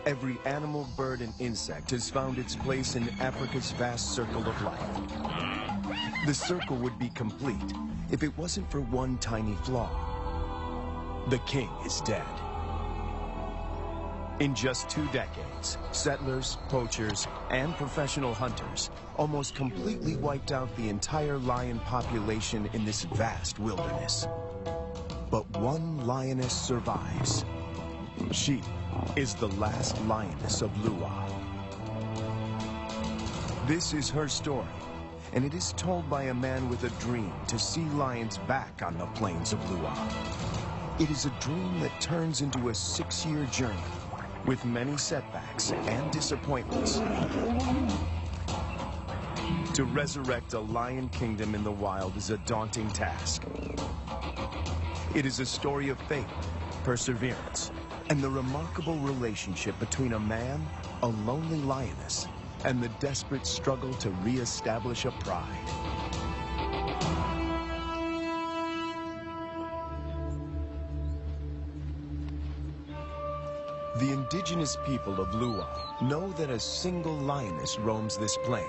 Every animal, bird, and insect has found its place in Africa's vast circle of life. The circle would be complete if it wasn't for one tiny flaw. The king is dead. In just 2 decades, settlers, poachers, and professional hunters almost completely wiped out the entire lion population in this vast wilderness. But one lioness survives. She is the last lioness of Lua. This is her story, and it is told by a man with a dream to see lions back on the plains of Lua. It is a dream that turns into a 6-year journey with many setbacks and disappointments to resurrect a lion kingdom in the wild is a daunting task. It is a story of faith, perseverance, and the remarkable relationship between a man, a lonely lioness, and the desperate struggle to re-establish a pride. The indigenous people of Lua know that a single lioness roams this plain.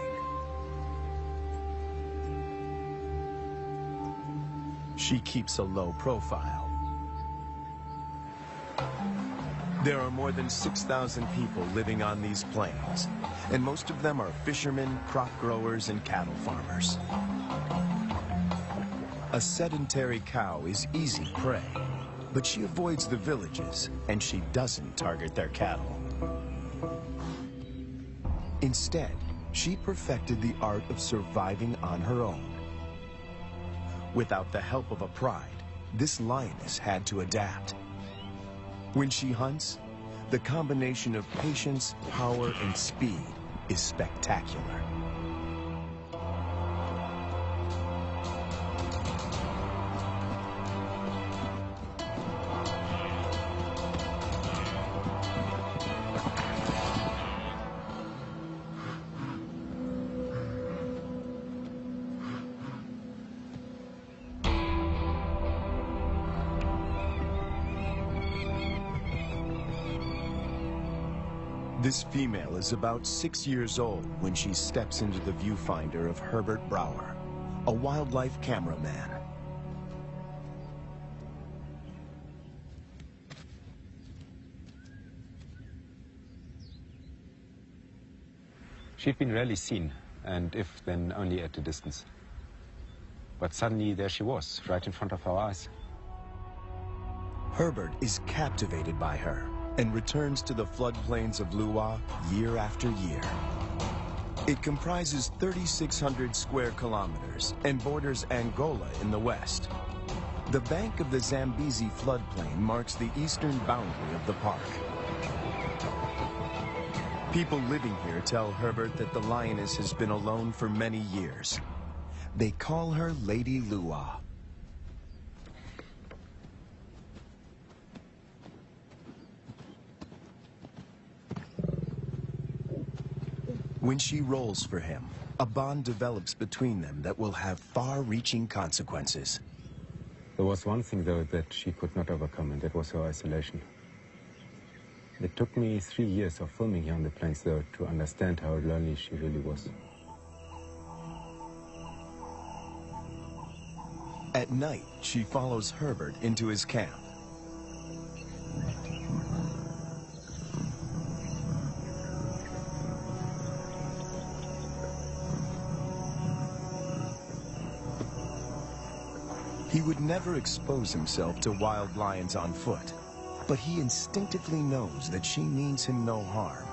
She keeps a low profile. There are more than 6,000 people living on these plains, and most of them are fishermen, crop growers, and cattle farmers. A sedentary cow is easy prey, but she avoids the villages, and she doesn't target their cattle. Instead, she perfected the art of surviving on her own. Without the help of a pride, this lioness had to adapt. When she hunts, the combination of patience, power, and speed is spectacular. This female is about 6 years old when she steps into the viewfinder of Herbert Brouwer, a wildlife cameraman. She'd been rarely seen, and if then only at a distance. But suddenly there she was, right in front of our eyes. Herbert is captivated by her and returns to the floodplains of Lua year after year. It comprises 3,600 square kilometers and borders Angola in the west. The bank of the Zambezi floodplain marks the eastern boundary of the park. People living here tell Herbert that the lioness has been alone for many years. They call her Lady Lua. When she rolls for him, a bond develops between them that will have far-reaching consequences. There was one thing, though, that she could not overcome, and that was her isolation. It took me 3 years of filming here on the plains, though, to understand how lonely she really was. At night, she follows Herbert into his camp. He would never expose himself to wild lions on foot, but he instinctively knows that she means him no harm.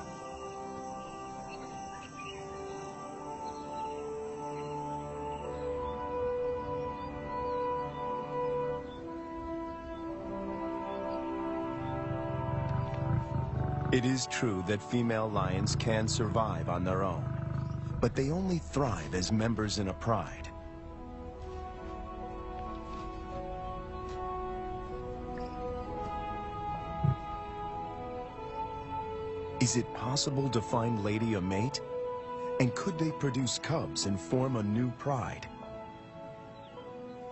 It is true that female lions can survive on their own, but they only thrive as members in a pride. Is it possible to find Lady a mate? And could they produce cubs and form a new pride?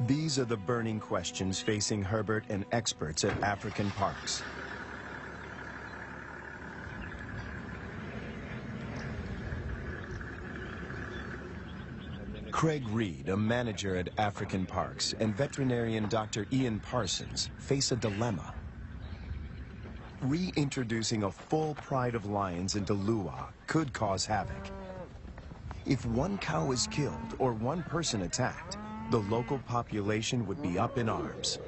These are the burning questions facing Herbert and experts at African parks. Craig Reed, a manager at African Parks, and veterinarian Dr. Ian Parsons face a dilemma. Reintroducing a full pride of lions into Lua could cause havoc. If one cow is killed or one person attacked, the local population would be up in arms.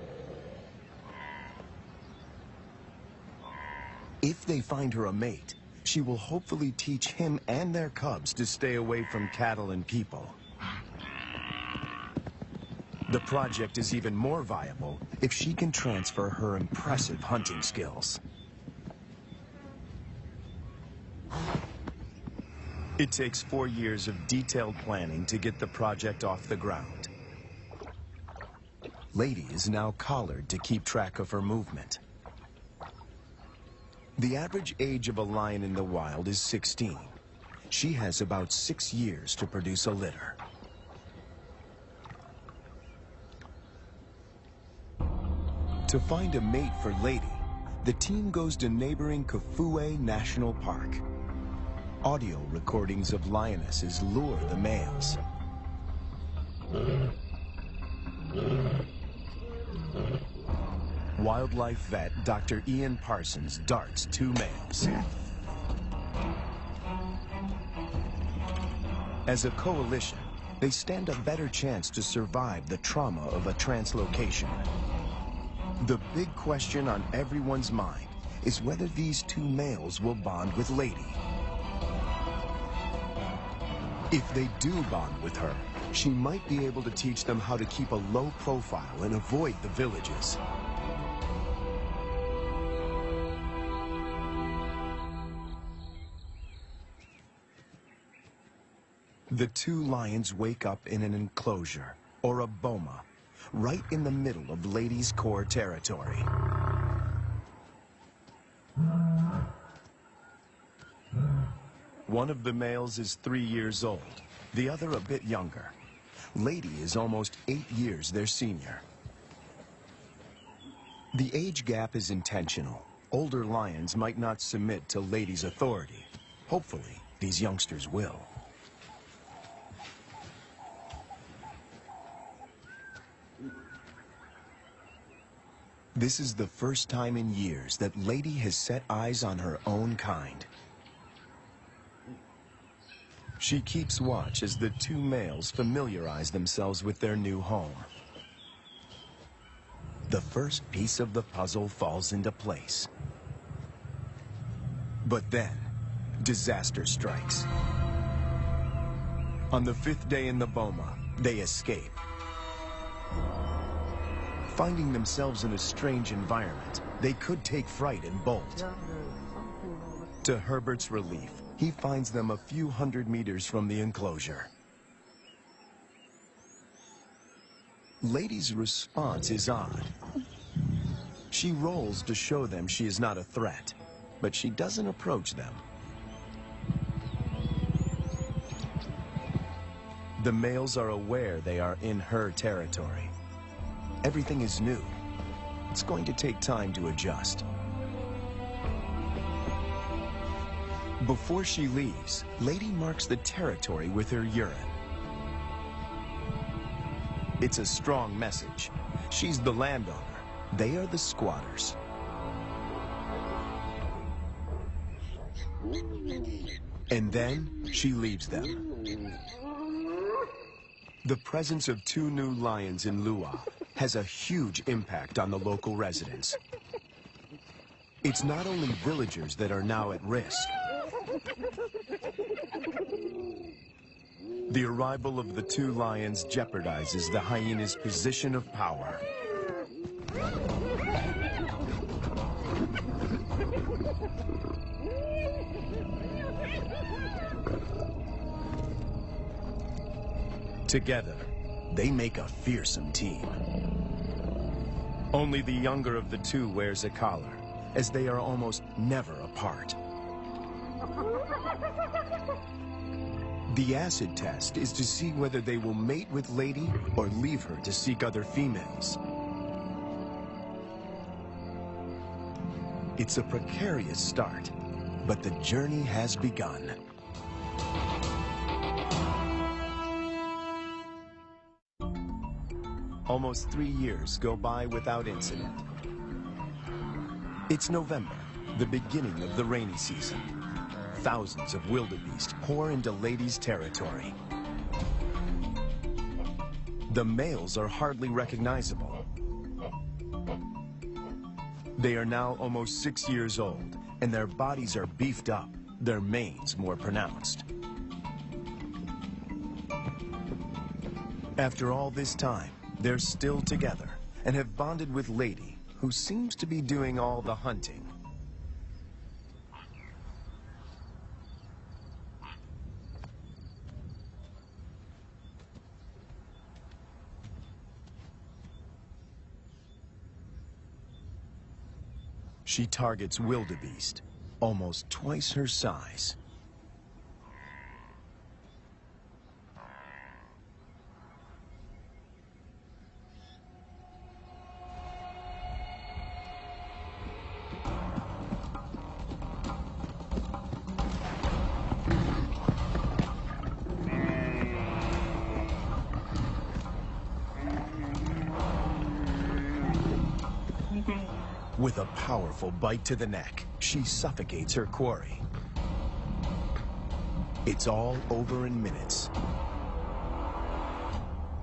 If they find her a mate, she will hopefully teach him and their cubs to stay away from cattle and people. The project is even more viable if she can transfer her impressive hunting skills. It takes 4 years of detailed planning to get the project off the ground. Lady is now collared to keep track of her movement. The average age of a lion in the wild is 16. She has about 6 years to produce a litter. To find a mate for Lady, the team goes to neighboring Kafue National Park. Audio recordings of lionesses lure the males. Wildlife vet Dr. Ian Parsons darts 2 males. As a coalition, they stand a better chance to survive the trauma of a translocation. The big question on everyone's mind is whether these 2 males will bond with Lady. If they do bond with her, she might be able to teach them how to keep a low profile and avoid the villages. The 2 lions wake up in an enclosure, or a boma, right in the middle of Lady's core territory. One of the males is 3 years old, the other a bit younger. Lady is almost 8 years their senior. The age gap is intentional. Older lions might not submit to Lady's authority. Hopefully, these youngsters will. This is the first time in years that Lady has set eyes on her own kind. She keeps watch as the 2 males familiarize themselves with their new home. The first piece of the puzzle falls into place. But then, disaster strikes. On the 5th day in the boma, they escape. Finding themselves in a strange environment, they could take fright and bolt. To Herbert's relief, he finds them a few hundred meters from the enclosure. Lady's response is odd. She rolls to show them she is not a threat, but she doesn't approach them. The males are aware they are in her territory. Everything is new. It's going to take time to adjust. Before she leaves, Lady marks the territory with her urine. It's a strong message. She's the landowner. They are the squatters. And then she leaves them. The presence of 2 new lions in Lua has a huge impact on the local residents. It's not only villagers that are now at risk. The arrival of the 2 lions jeopardizes the hyena's position of power. Together, they make a fearsome team. Only the younger of the 2 wears a collar, as they are almost never apart. The acid test is to see whether they will mate with Lady or leave her to seek other females. It's a precarious start, but the journey has begun. almost 3 years go by without incident. It's November, the beginning of the rainy season. Thousands of wildebeest pour into Lady's territory. The males are hardly recognizable. They are now almost 6 years old, and their bodies are beefed up, their manes more pronounced. After all this time, they're still together and have bonded with Lady, who seems to be doing all the hunting. She targets wildebeest, almost twice her size. With a powerful bite to the neck, she suffocates her quarry. It's all over in minutes.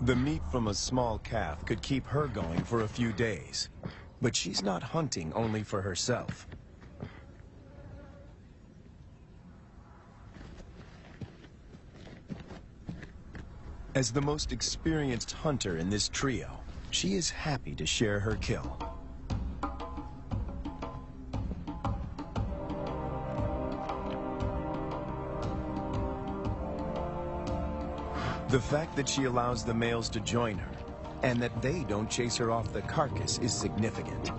The meat from a small calf could keep her going for a few days, but she's not hunting only for herself. As the most experienced hunter in this trio, she is happy to share her kill. The fact that she allows the males to join her, and that they don't chase her off the carcass, is significant.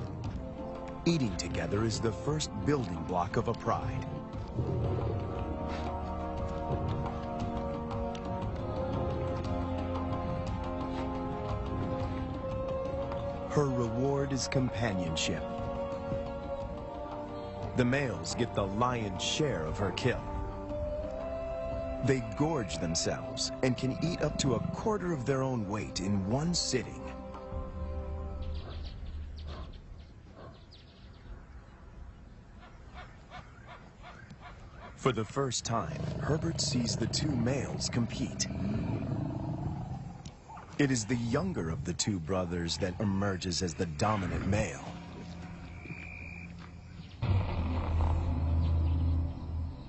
Eating together is the first building block of a pride. Her reward is companionship. The males get the lion's share of her kill. They gorge themselves and can eat up to 1/4 of their own weight in one sitting. For the first time, Herbert sees the two males compete. It is the younger of the two brothers that emerges as the dominant male.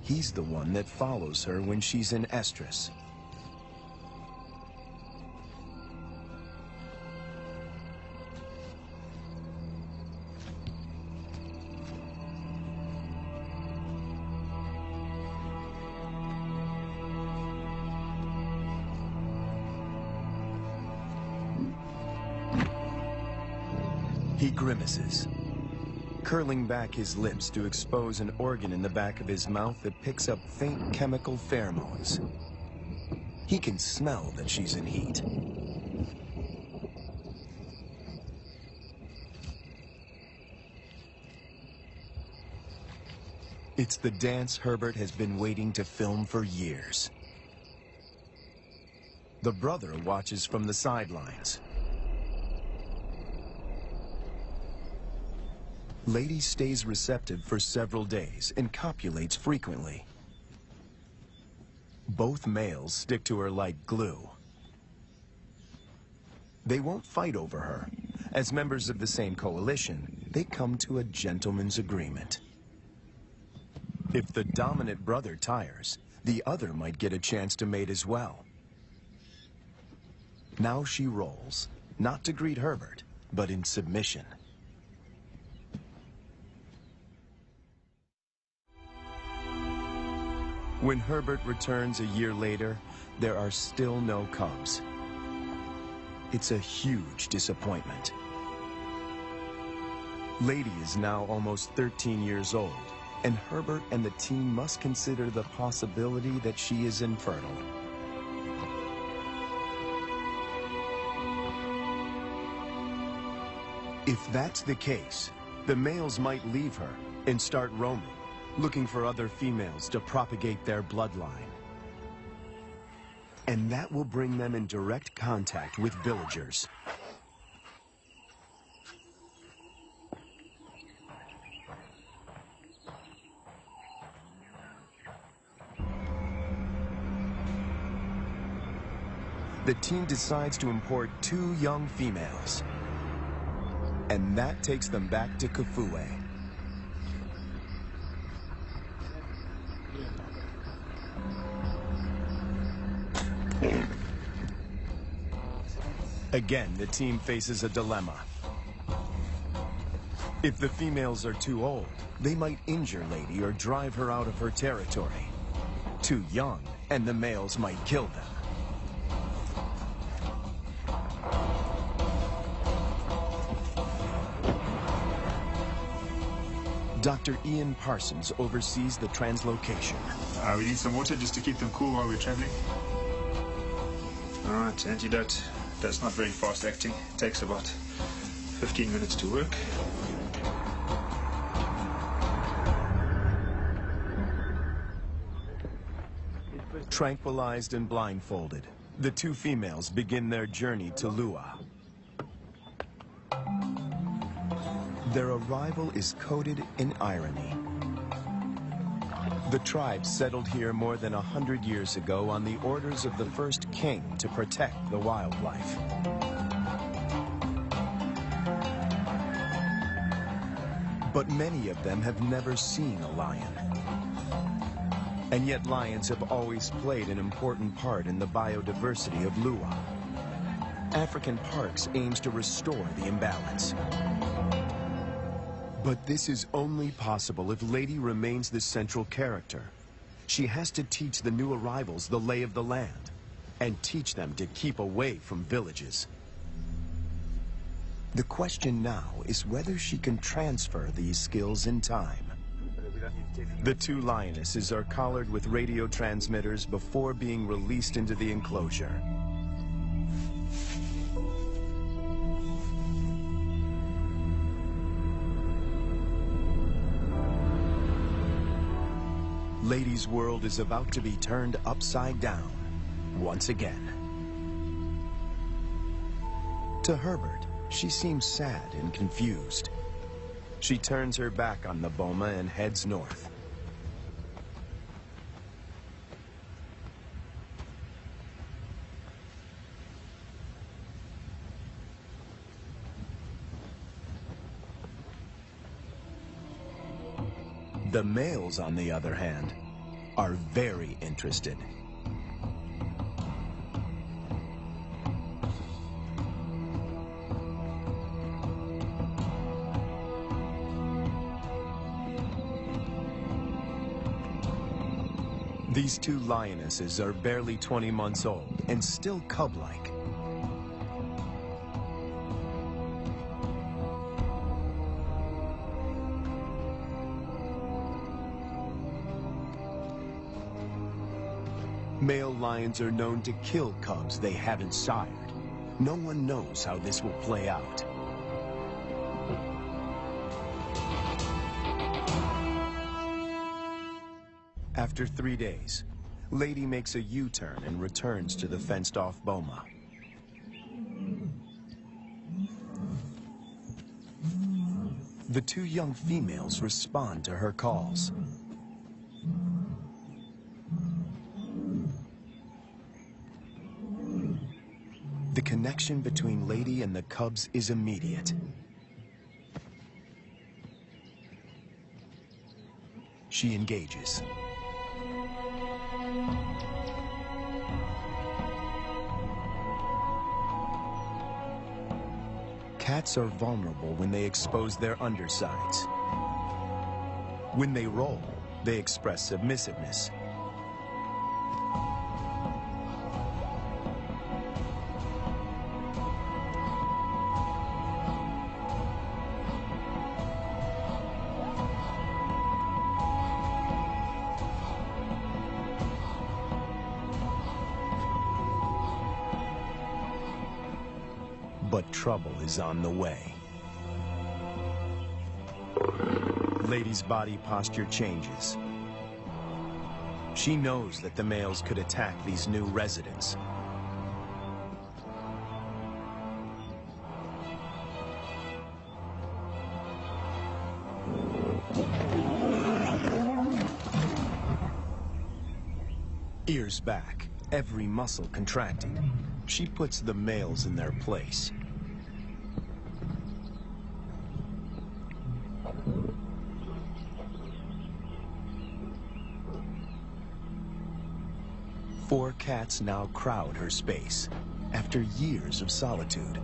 He's the one that follows her when she's in estrus. He grimaces, curling back his lips to expose an organ in the back of his mouth that picks up faint chemical pheromones. He can smell that she's in heat. It's the dance Herbert has been waiting to film for years. The brother watches from the sidelines. Lady stays receptive for several days and copulates frequently. Both males stick to her like glue. They won't fight over her. As members of the same coalition, they come to a gentleman's agreement. If the dominant brother tires, the other might get a chance to mate as well. Now she rolls, not to greet Herbert, but in submission. When Herbert returns a year later, there are still no cubs. It's a huge disappointment. Lady is now almost 13 years old, and Herbert and the team must consider the possibility that she is infertile. If that's the case, the males might leave her and start roaming, looking for other females to propagate their bloodline. And that will bring them in direct contact with villagers. the team decides to import 2 young females. And that takes them back to Kafue. Again, the team faces a dilemma. If the females are too old, they might injure Lady or drive her out of her territory. Too young, and the males might kill them. Dr. Ian Parsons oversees the translocation. We need some water just to keep them cool while we're traveling. All right, antidote. That's not very fast acting. It takes about 15 minutes to work. Tranquilized and blindfolded, the 2 females begin their journey to Lua. Their arrival is coded in irony. The tribe settled here more than 100 years ago on the orders of the first king to protect the wildlife. But many of them have never seen a lion. And yet lions have always played an important part in the biodiversity of Lua. African Parks aims to restore the imbalance. But this is only possible if Lady remains the central character. She has to teach the new arrivals the lay of the land, and teach them to keep away from villages. The question now is whether she can transfer these skills in time. The 2 lionesses are collared with radio transmitters before being released into the enclosure. Lady's world is about to be turned upside down, once again. To Herbert, she seems sad and confused. She turns her back on the boma and heads north. The males, on the other hand, are very interested. These 2 lionesses are barely 20 months old and still cub-like. Male lions are known to kill cubs they haven't sired. No one knows how this will play out. After 3 days, Lady makes a U-turn and returns to the fenced-off boma. The 2 young females respond to her calls. The connection between Lady and the cubs is immediate. She engages. Cats are vulnerable when they expose their undersides. When they roll, they express submissiveness. But trouble is on the way. Lady's body posture changes. She knows that the males could attack these new residents. Ears back, every muscle contracting. She puts the males in their place. Four cats now crowd her space, after years of solitude.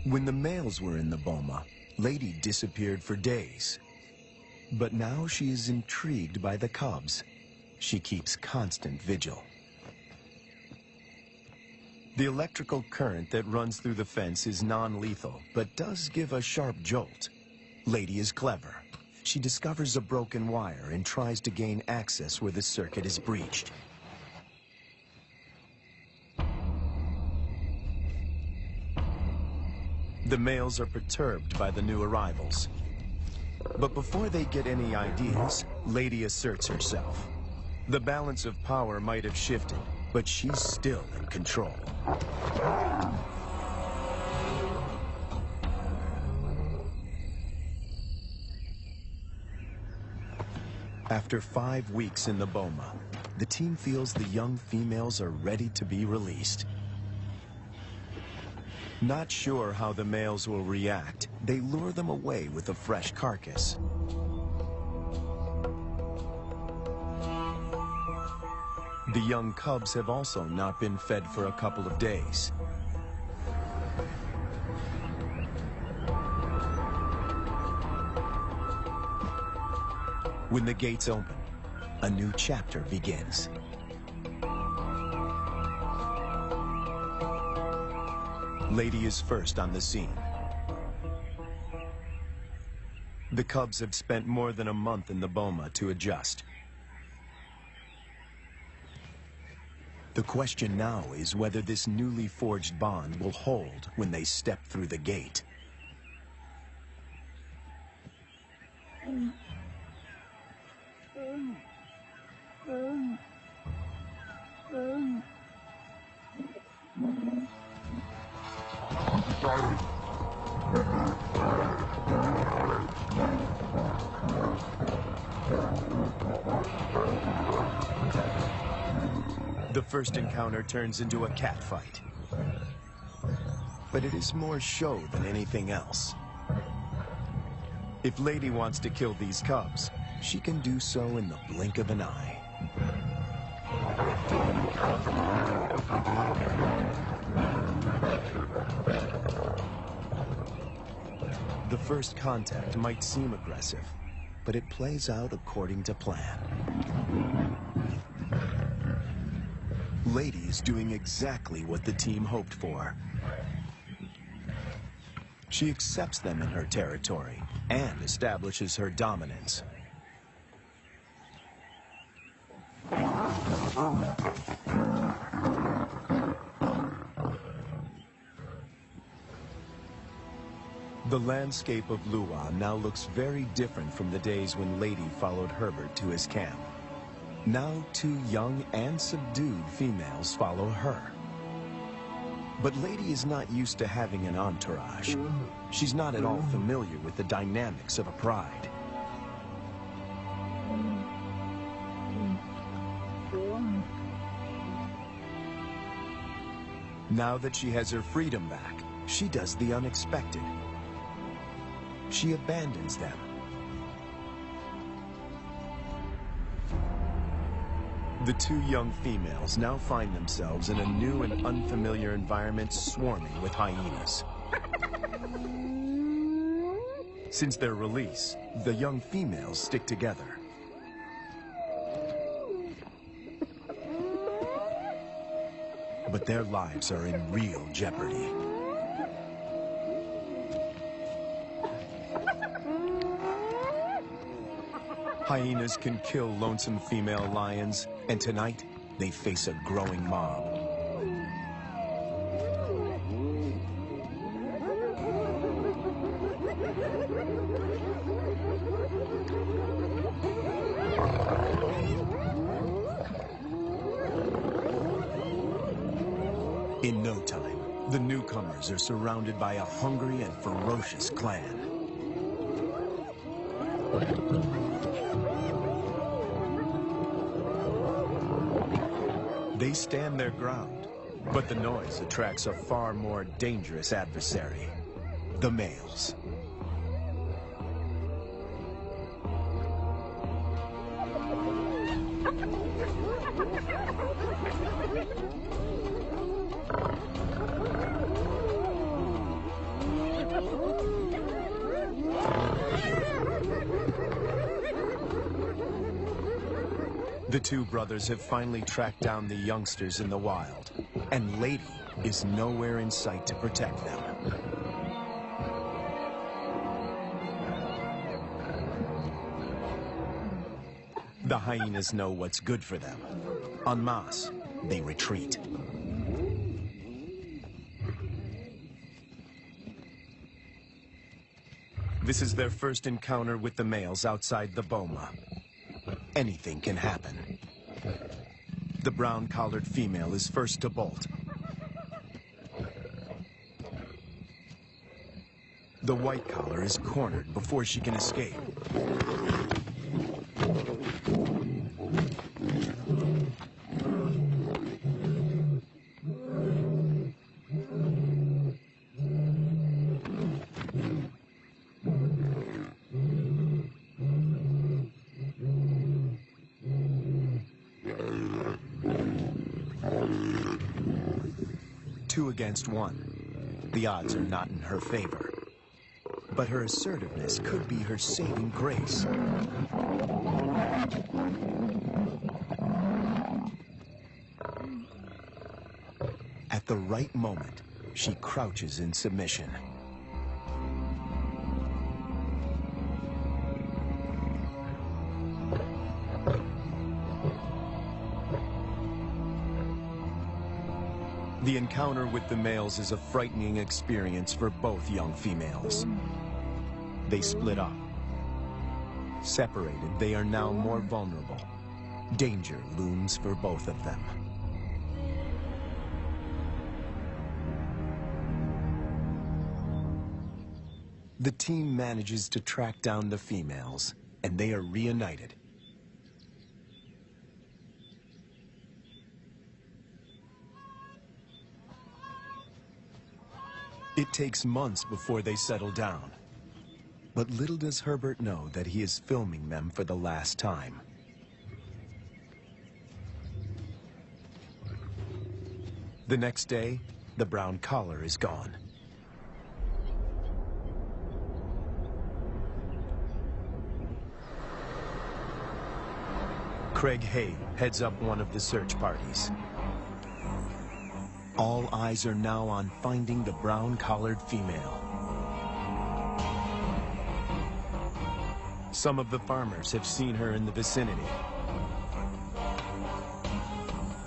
When the males were in the boma, Lady disappeared for days. But now she is intrigued by the cubs. She keeps constant vigil. The electrical current that runs through the fence is non-lethal, but does give a sharp jolt. Lady is clever. She discovers a broken wire and tries to gain access where the circuit is breached. The males are perturbed by the new arrivals. But before they get any ideas, Lady asserts herself. The balance of power might have shifted, but she's still in control. After 5 weeks in the boma, the team feels the young females are ready to be released. Not sure how the males will react, they lure them away with a fresh carcass. The young cubs have also not been fed for a couple of days. When the gates open, a new chapter begins. Lady is first on the scene. The cubs have spent more than a month in the boma to adjust. The question now is whether this newly forged bond will hold when they step through the gate. The first encounter turns into a cat fight. But it is more show than anything else. If Lady wants to kill these cubs, she can do so in the blink of an eye. The first contact might seem aggressive, but it plays out according to plan. Lady is doing exactly what the team hoped for. She accepts them in her territory and establishes her dominance. The landscape of Lua now looks very different from the days when Lady followed Herbert to his camp. Now 2 young and subdued females follow her. But Lady is not used to having an entourage. She's not at all familiar with the dynamics of a pride. Now that she has her freedom back, she does the unexpected. She abandons them. The 2 young females now find themselves in a new and unfamiliar environment swarming with hyenas. Since their release, the young females stick together. But their lives are in real jeopardy. Hyenas can kill lonesome female lions, and tonight, they face a growing mob. In no time, the newcomers are surrounded by a hungry and ferocious clan. They stand their ground, but the noise attracts a far more dangerous adversary, the males. The two brothers have finally tracked down the youngsters in the wild, and Lady is nowhere in sight to protect them. The hyenas know what's good for them. En masse, they retreat. This is their first encounter with the males outside the boma. Anything can happen. The brown-collared female is first to bolt. The white collar is cornered before she can escape. Two against one. The odds are not in her favor. But her assertiveness could be her saving grace. At the right moment, she crouches in submission. The encounter with the males is a frightening experience for both young females. They split up. Separated, they are now more vulnerable. Danger looms for both of them. The team manages to track down the females, and they are reunited. It takes months before they settle down. But little does Herbert know that he is filming them for the last time. The next day, the brown collar is gone. Craig Hay heads up one of the search parties. All eyes are now on finding the brown-collared female. Some of the farmers have seen her in the vicinity.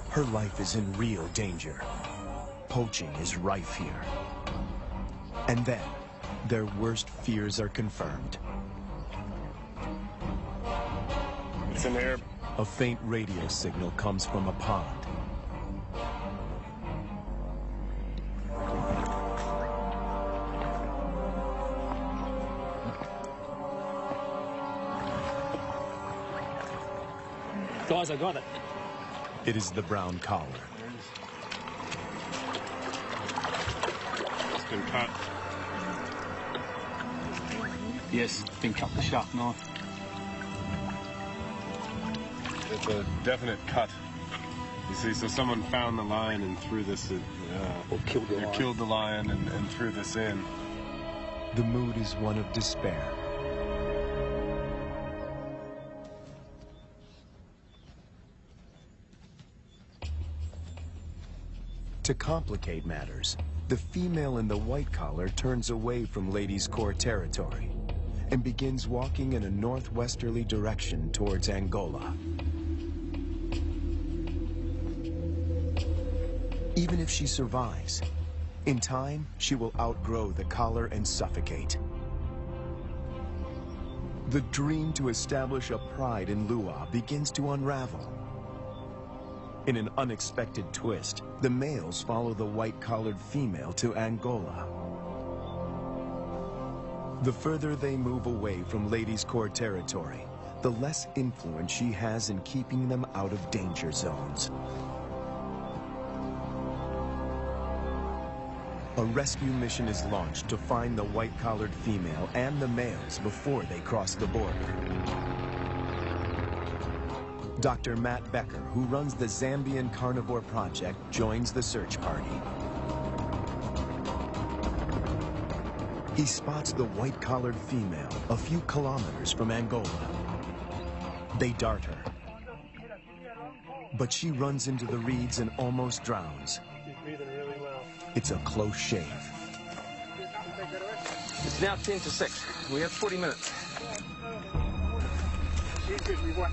Her life is in real danger. Poaching is rife here. And then, their worst fears are confirmed. It's in there. A faint radio signal comes from a pond. Guys, I got it. It is the brown collar. It's been cut. Yes, been cut with a sharp knife. It's a definite cut. You see, so someone found the lion and threw this in. Or killed the lion. Killed the lion and threw this in. The mood is one of despair. To complicate matters, the female in the white collar turns away from Lady's Core territory and begins walking in a northwesterly direction towards Angola. Even if she survives, in time, she will outgrow the collar and suffocate. The dream to establish a pride in Lua begins to unravel. In an unexpected twist, the males follow the white-collared female to Angola. The further they move away from Lady's Core territory, the less influence she has in keeping them out of danger zones. A rescue mission is launched to find the white-collared female and the males before they cross the border. Dr. Matt Becker, who runs the Zambian Carnivore Project, joins the search party. He spots the white-collared female a few kilometers from Angola. They dart her, but she runs into the reeds and almost drowns. She's breathing really well. It's a close shave. It's now 10 to 6. We have 40 minutes. She's good. We won.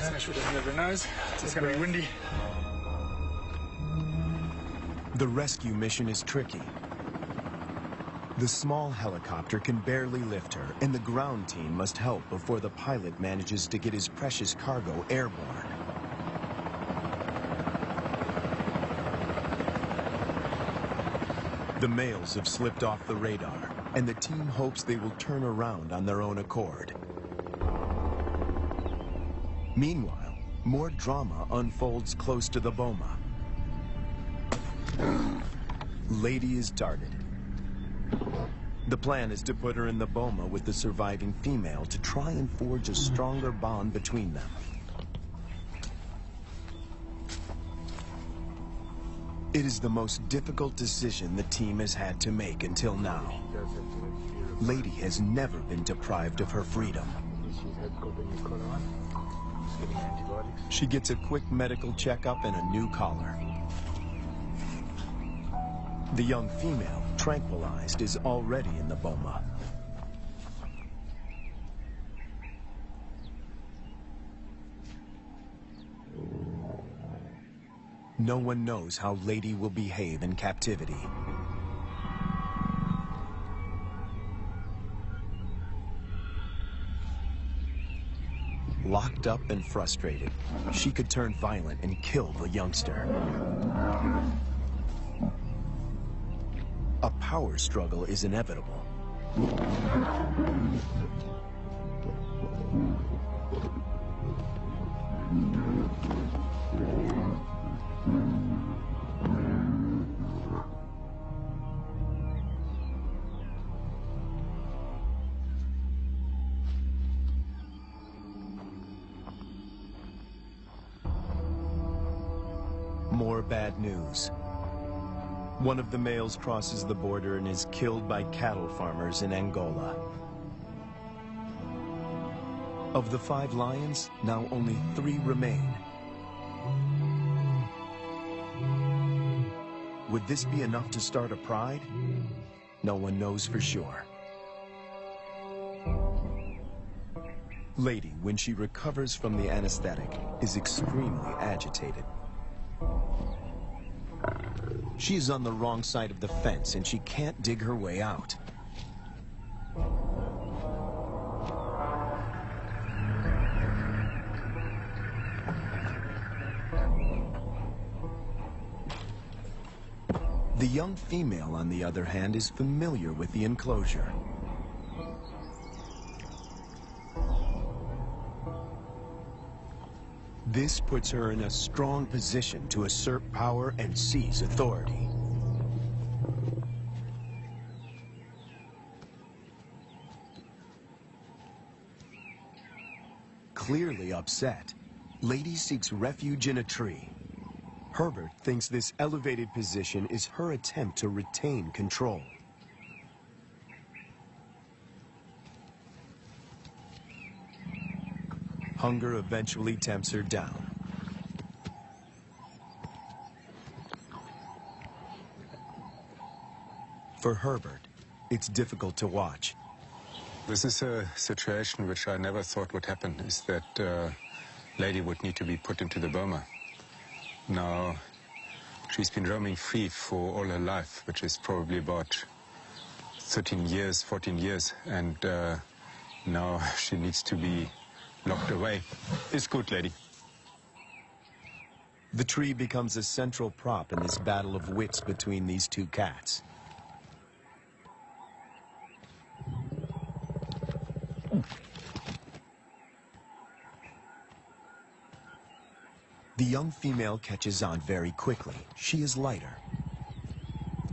Smash doesn't never knows. It's going to be windy. The rescue mission is tricky. The small helicopter can barely lift her, and the ground team must help before the pilot manages to get his precious cargo airborne. The males have slipped off the radar, and the team hopes they will turn around on their own accord. Meanwhile, more drama unfolds close to the boma. Lady is darted. The plan is to put her in the boma with the surviving female to try and forge a stronger bond between them. It is the most difficult decision the team has had to make until now. Lady has never been deprived of her freedom. She gets a quick medical checkup and a new collar. The young female, tranquilized, is already in the boma. No one knows how Lady will behave in captivity. Locked up and frustrated, she could turn violent and kill the youngster. A power struggle is inevitable. More bad news. One of the males crosses the border and is killed by cattle farmers in Angola. Of the 5 lions, now only 3 remain. Would this be enough to start a pride? No one knows for sure. Lady, when she recovers from the anesthetic, is extremely agitated. She is on the wrong side of the fence and she can't dig her way out. The young female, on the other hand, is familiar with the enclosure. This puts her in a strong position to assert power and seize authority. Clearly upset, Lady seeks refuge in a tree. Herbert thinks this elevated position is her attempt to retain control. Hunger eventually tempts her down. For Herbert, it's difficult to watch. This is a situation which I never thought would happen, is that Lady would need to be put into the boma. Now, she's been roaming free for all her life, which is probably about 13 years, 14 years, and now she needs to be locked away. It's good, Lady. The tree becomes a central prop in this battle of wits between these 2 cats. The young female catches on very quickly. She is lighter.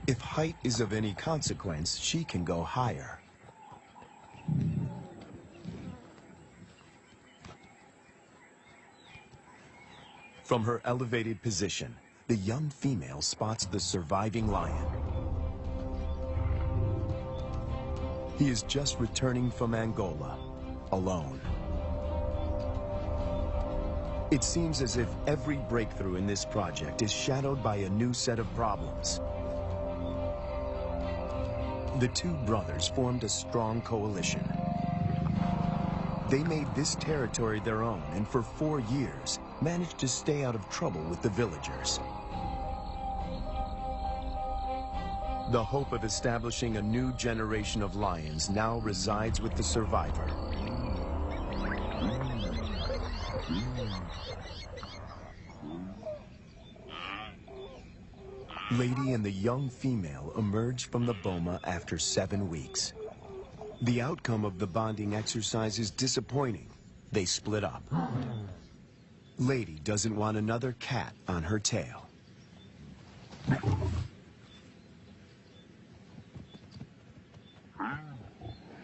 If height is of any consequence, she can go higher. From her elevated position, the young female spots the surviving lion. He is just returning from Angola, alone. It seems as if every breakthrough in this project is shadowed by a new set of problems. The two brothers formed a strong coalition. They made this territory their own and for 4 years managed to stay out of trouble with the villagers. The hope of establishing a new generation of lions now resides with the survivor. Lady and the young female emerge from the boma after 7 weeks. The outcome of the bonding exercise is disappointing. They split up. Lady doesn't want another cat on her tail.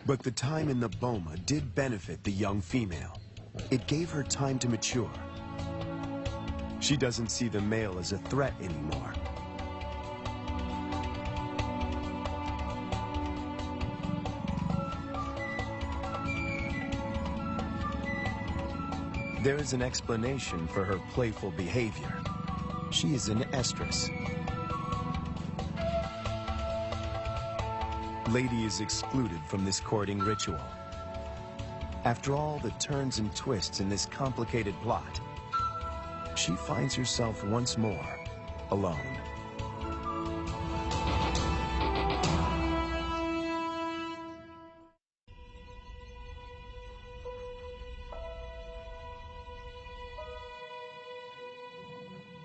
But the time in the boma did benefit the young female. It gave her time to mature. She doesn't see the male as a threat anymore. There is an explanation for her playful behavior. She is an estrus. Lady is excluded from this courting ritual. After all the turns and twists in this complicated plot, she finds herself once more alone.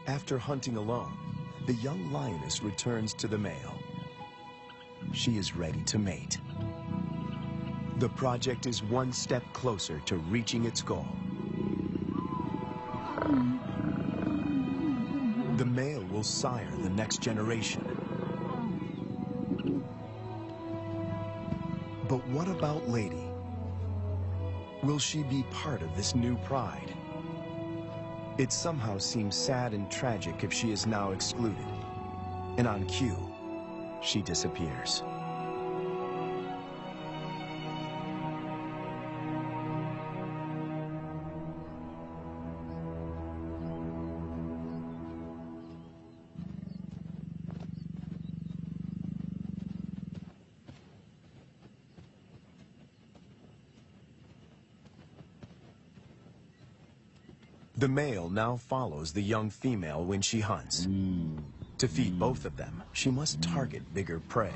After hunting alone, the young lioness returns to the male. She is ready to mate. The project is one step closer to reaching its goal. The male will sire the next generation. But what about Lady? Will she be part of this new pride? It somehow seems sad and tragic if she is now excluded. And on cue, she disappears. The male now follows the young female when she hunts. To feed both of them, she must target bigger prey.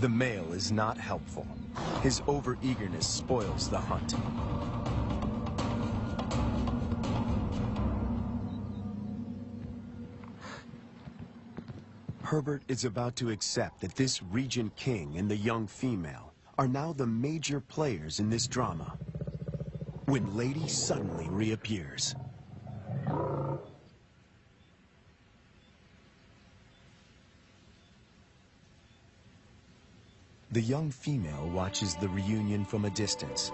The male is not helpful. His overeagerness spoils the hunt. Herbert is about to accept that this regent king and the young female are now the major players in this drama, when Lady suddenly reappears. The young female watches the reunion from a distance.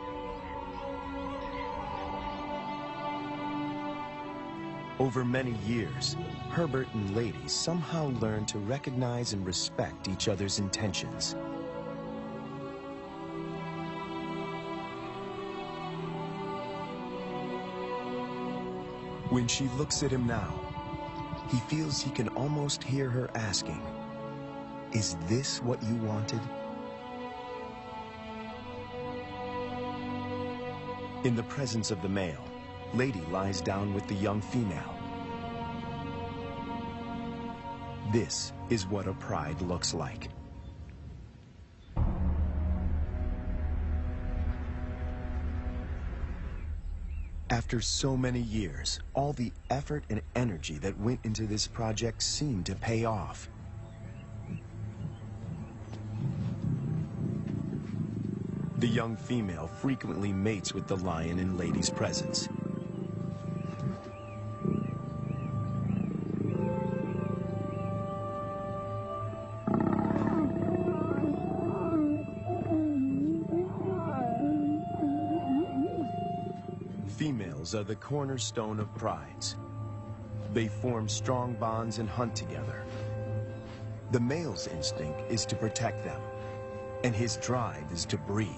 Over many years, Herbert and Lady somehow learn to recognize and respect each other's intentions. When she looks at him now, he feels he can almost hear her asking, Is this what you wanted? In the presence of the male, Lady lies down with the young female. This is what a pride looks like. After so many years, all the effort and energy that went into this project seemed to pay off. The young female frequently mates with the lion in Lady's presence. Females are the cornerstone of prides. They form strong bonds and hunt together. The male's instinct is to protect them, and his drive is to breed.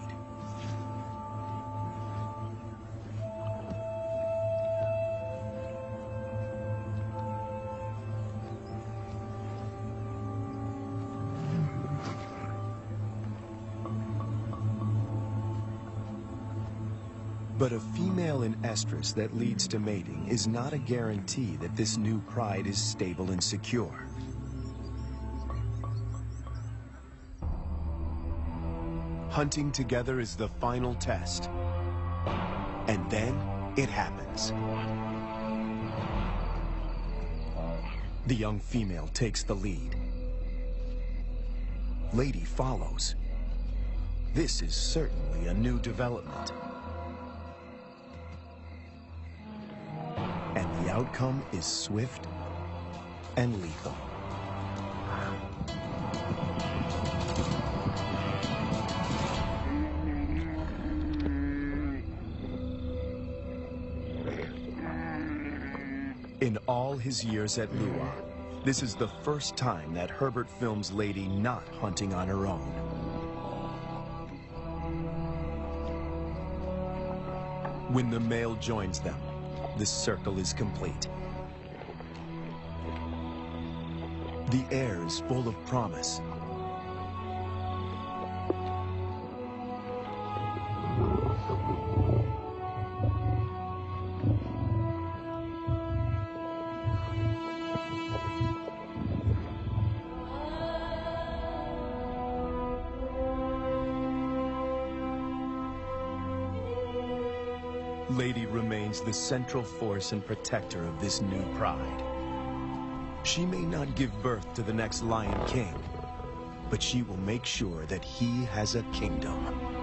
But a female in estrus that leads to mating is not a guarantee that this new pride is stable and secure. Hunting together is the final test. And then it happens. The young female takes the lead. Lady follows. This is certainly a new development. And the outcome is swift and lethal. In all his years at Lua, this is the first time that Herbert films Lady not hunting on her own. When the male joins them, the circle is complete. The air is full of promise. Lady remains the central force and protector of this new pride. She may not give birth to the next Lion King, but she will make sure that he has a kingdom.